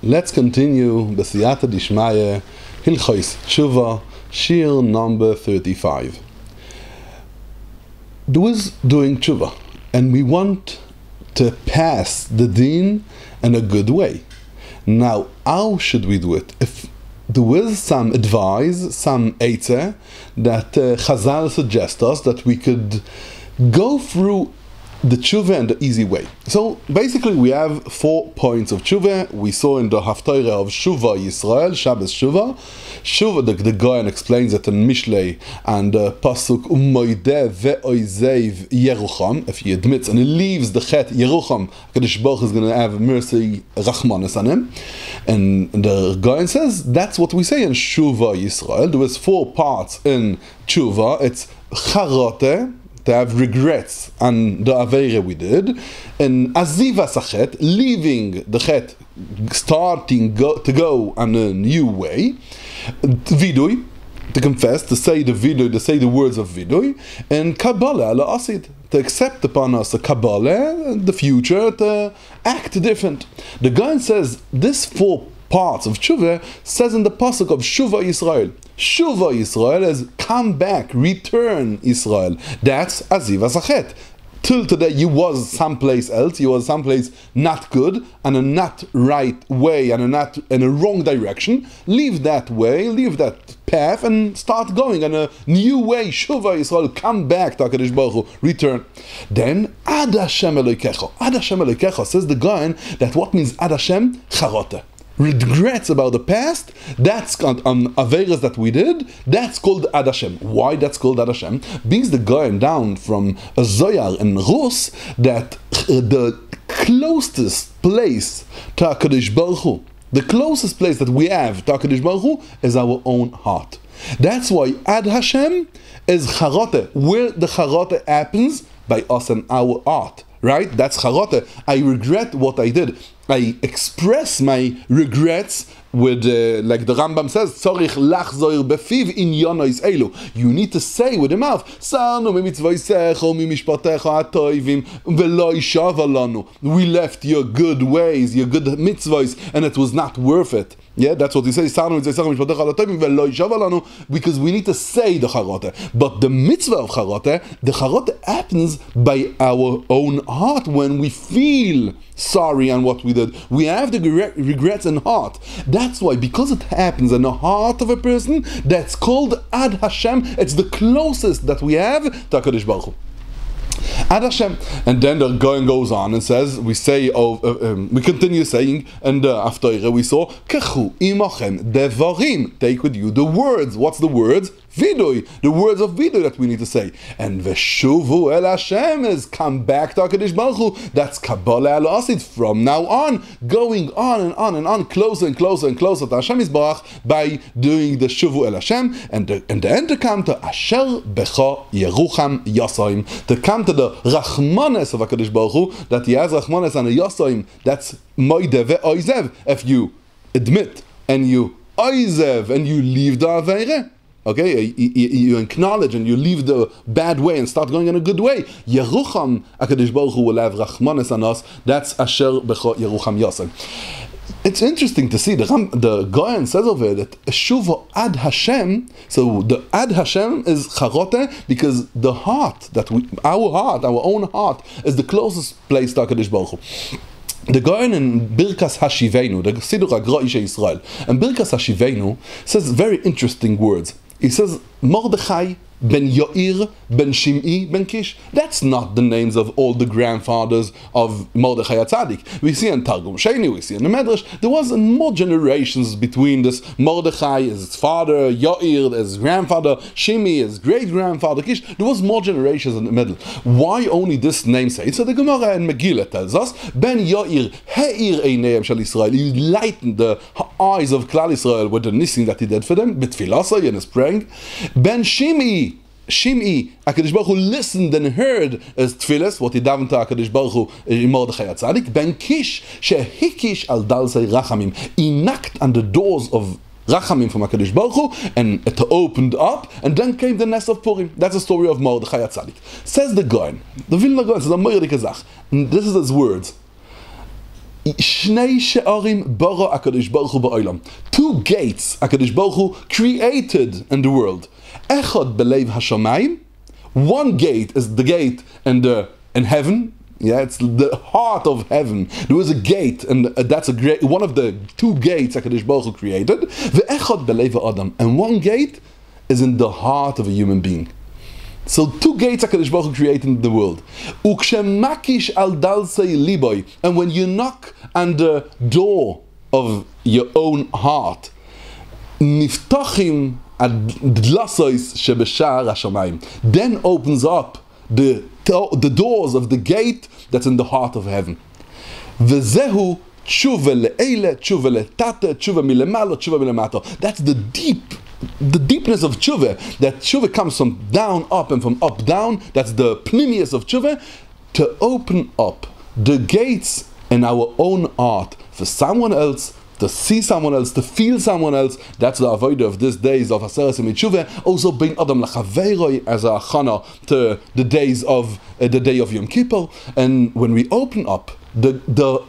Let's continue B'siyata Dishmaya Hilchos Teshuvah, Shir number 35. There was doing Teshuvah, and we want to pass the deen in a good way. Now, how should we do it? If there was some advice, some eitzah that Chazal suggests us that we could go through the Teshuvah in the easy way. So basically we have 4 points of Teshuvah. We saw in the Haftarah of Shuvah Yisrael, Shabbos Shuvah. Shuvah, the Gaon explains it in Mishlei and Pasuk Umoideh ve'oizev Yerucham. If he admits and he leaves the Chet Yerucham, HaKadosh Baruch Hu is going to have mercy, Rachmanis on him. And the Gaon says that's what we say in Shuvah Yisrael. There was 4 parts in Teshuvah. It's Charoteh, to have regrets on the Aveira we did, and Aziva Sachet, leaving the Chet, starting to go on a new way, Vidui, to confess, to say the Vidui, to say the words of Vidui, and Kabbalah ala Asid, to accept upon us a Kabbalah, the future, to act different. The guy says, this 4 parts of Teshuvah says in the pasuk of Shuvah Yisrael. Shuvah Yisrael is come back, return Israel. That's Aziva Sachet. Till today you was someplace else, you was someplace not good, and a not right way, and a wrong direction. Leave that way, leave that path, and start going on a new way. Shuvah Yisrael, come back to HaKadosh Baruch Hu, return. Then Ad Hashem Elokecha. Ad Hashem Elokecha says the Gaon that what means Ad Hashem? Charoteh. Regrets about the past, that's on Averas that we did, that's called Ad Hashem. Why that's called Ad Hashem? Brings the Gaon down from a Zoyar and Rus that the closest place to HaKadosh Baruch Hu, the closest place that we have to HaKadosh Baruch Hu is our own heart. That's why Ad Hashem is Charoteh, where the Charoteh happens by us and our heart. Right? That's Charoteh. I regret what I did. I express my regrets with, like the Rambam says, Tzorich lachzor befiv inyonos elu. You need to say with the mouth, Sarnu mimitzvoisecha mimishpatecha atoivim velo yishava lanu. We left your good ways, your good mitzvahs, and it was not worth it. Yeah, that's what he says. Because we need to say the Charoteh. But the mitzvah of Charoteh, the Charoteh happens by our own heart when we feel sorry on what we did. We have the regrets in heart. That's why, because it happens in the heart of a person, that's called Ad Hashem. It's the closest that we have to HaKadosh Baruch Hu. Ad Hashem. And then the Gaon goes on and says, we continue saying, and after we saw, Kechu imachem devarim, take with you the words. What's the words? Vidui, the words of Vidui that we need to say. And Veshuvu el Hashem is come back to HaKadosh Baruch Hu. That's Kabbalah al Asid from now on, going on and on and on, closer and closer and closer to Hashem Yisbarach by doing the Shuvu el Hashem, and then to come to Asher Becha Yerucham Yasoim, to come to the Rachmanes of HaKadosh Baruch Hu, that he has Rachmanes and a Yasoim. That's Moide ve'oizev. If you admit and you oizev and you leave the Aveireh, okay, you acknowledge and you leave the bad way and start going in a good way, Yerucham, HaKadosh Baruch Hu will have Rachmanes on us. That's Asher Becha Yerucham Yasoim. It's interesting to see the Gaon says over here that Shuvah Ad Hashem. So the Ad Hashem is Charoteh because the heart our own heart, is the closest place to HaKadosh Baruch Hu. The Gaon in Birkas Hashivenu, the Sidur HaGra Isha Yisrael, and Birkas Hashivenu says very interesting words. He says Mordechai ben Yair, ben Shim'i, ben Kish. That's not the names of all the grandfathers of Mordechai HaTzadik. We see in Targum Sheni, we see in the Medrash, there was more generations between this Mordechai, his father, Yair, his grandfather, Shim'i, his great-grandfather, Kish. There was more generations in the middle. Why only this namesake? So the Gemara in Megillah tells us, Ben Yair, He'ir Eineim Shel Yisrael, he lightened the eyes of Klal Yisrael with the nissim that he did for them, B'tfilasai and his praying. Ben Shim'i, HaKadosh Baruch Hu listened and heard as tefillas, what he davened to HaKadosh Baruch Hu in Mordechai HaTzadik. Ben Kish, shehikish al dalsei rachamim, he knocked on the doors of Rachamim from HaKadosh Baruch Hu, and it opened up, and then came the nest of Purim. That's the story of Mordechai HaTzadik. Says the Gaon, the Vilna Gaon says, this is his words. Shnei she'arim bara HaKadosh Baruch Hu ba'olam. 2 gates HaKadosh Baruch Hu created in the world. Echad belev hashamayim. 1 gate is the gate in heaven. Yeah, it's the heart of heaven. There is a gate, and that's one of the 2 gates HaKadosh Baruch Hu created. Ve'echad belev adam. And 1 gate is in the heart of a human being. So 2 gates HaKadosh Baruch Hu created in the world. Ukshemakish al dalsei liboy. And when you knock on the door of your own heart, niftachim ad dlasois shebeshar hashamayim. Then opens up the doors of the gate that's in the heart of heaven. V'zehu tshuva le'ele, tshuva le'tate, tshuva milemalo, tshuva milemato. That's the deepness of tshuva. That tshuva comes from down up and from up down. That's the pnimius of tshuva. To open up the gates in our own heart for someone else, to see someone else, to feel someone else. That's the avodah of these days of Aseres Mitzvah. Also being Adam Lachaveiroi as a chana to the days of the day of Yom Kippur. And when we open up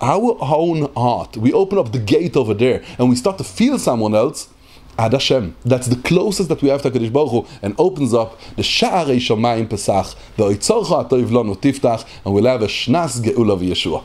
our own heart, we open up the gate over there, and we start to feel someone else. Ad Hashem. That's the closest that we have to HaKadosh Baruch Hu, and opens up the Sha'arei Shamayim Pesach, Ve'oitzorcha Atoiv Lanu Tiftach, and we'll have a Shnas Geula V'Yeshua.